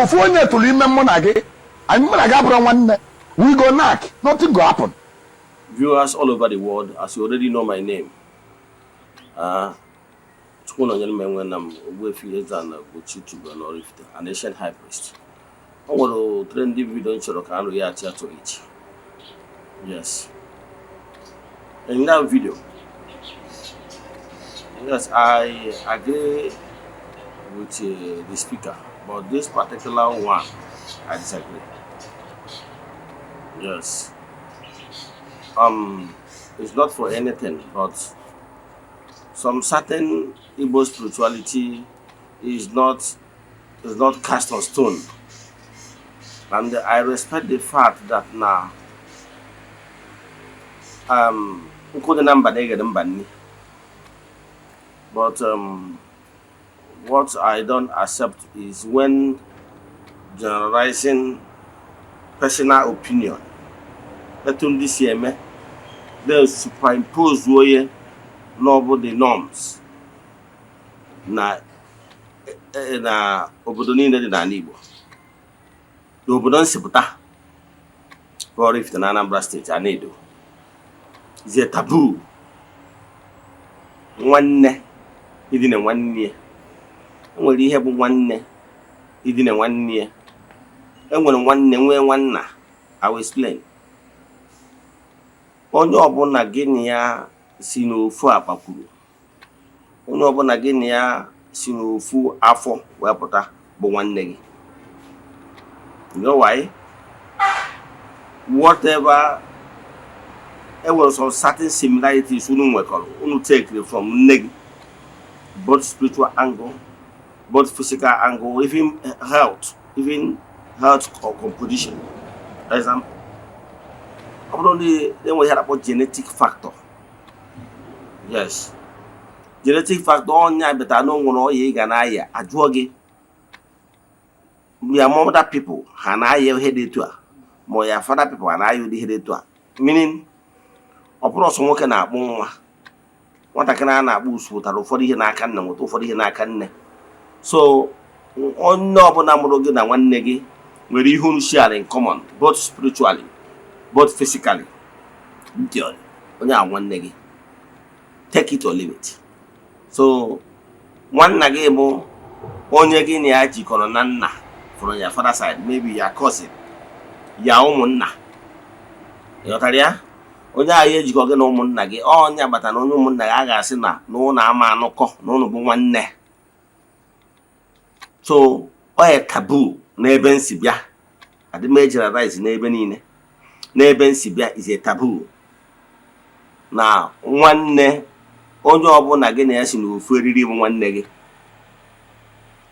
Ofu onye tụrụ ime mụ na gị, anyị mụ na gị abụrụ nwanne. We go knock, nothing go happen. Viewers all over the world, as you already know my name, Eze-Ana, an ancient high priest. I want to trendy video in Chorokan react to it. Yes. In that video, yes, I agree with the speaker, but this particular one, I disagree. Yes. It's not for anything, but some certain Igbo spirituality is not cast on stone, and I respect the fact that now but what I don't accept is when generalizing personal opinion. This year, they superimpose the norms na obodo niile dị n'ala Igbo. Obodo nsipụta for if na Anambra State Anedo is a taboo. Nwanne idine nwanne enwere ihe bụ nwanne idine nwanne enwere nwanne nwee nwanna. I will explain. Onye ọbụla gị na ya si n'ofu akpakwuru, onye ọbụla gị na ya si n'ofu afọ wee pụta bụ nwanne gị. You know why? Whatever, there were some certain similarities unu take from nne gị, both spiritual angle, both physical angle, even health or composition. For example, then we heard about genetic factor. Yes. Genetic factor on ya, but I don't know ye ganaya. A druggy. We are more that people, and I have headed to her. More your father people, and I you headed to her. Meaning, upon some working at more. What I can boost with a 40 and I can know, 240 and I can. So, on no bonamorogan and one neggy, we whom share in common, both spiritually, both physically. Theory. Only one neggy. Take it or leave it. So, one nagemo, only again yaji koronana from your father's side, maybe your cousin, your own na. Yotaria? Only I age gogan on nagi, on ya but an own naga sina, no nama no co, no one ne. So, a taboo, neben sibia. At the major rise in Ebenine. Neben sibia is a taboo. Now, one ne. Onye ọbụla gị na ya si n'ofu eriri bụ nwanne gị.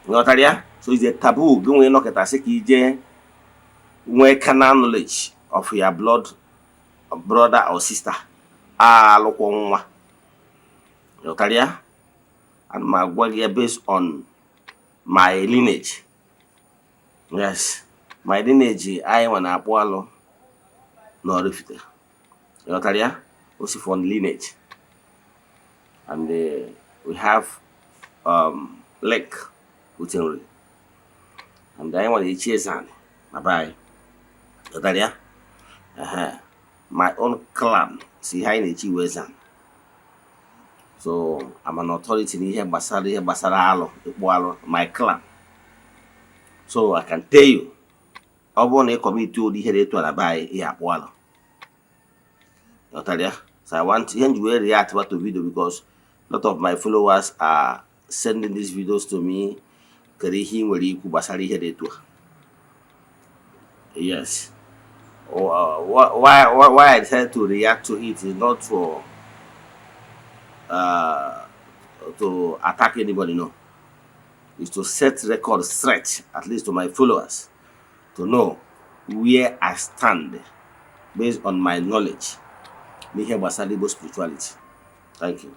Nghọtara? So it's a taboo gị nwee nọkịta sị ka ije nwee carnal knowledge of your blood brother or sister. Alụkwọ nwa. Nghọtara? And my agwa based on my lineage. Yes. My lineage anyị nwa na-akpụ alụ n'Oraifite. Nghọtara? Osi from lineage. And we have lake Utenri. And then when you chase on bye. My own clan, see how in the so I'm an authority in here, Basara, my clan. So I can tell you, I want to commit to the head to buy here, Walla. So I want to react to the video because a lot of my followers are sending these videos to me. Yes. Why I decided to react to it is not for to attack anybody, no. It's to set record straight, at least to my followers, to know where I stand based on my knowledge. Spirituality. Thank you.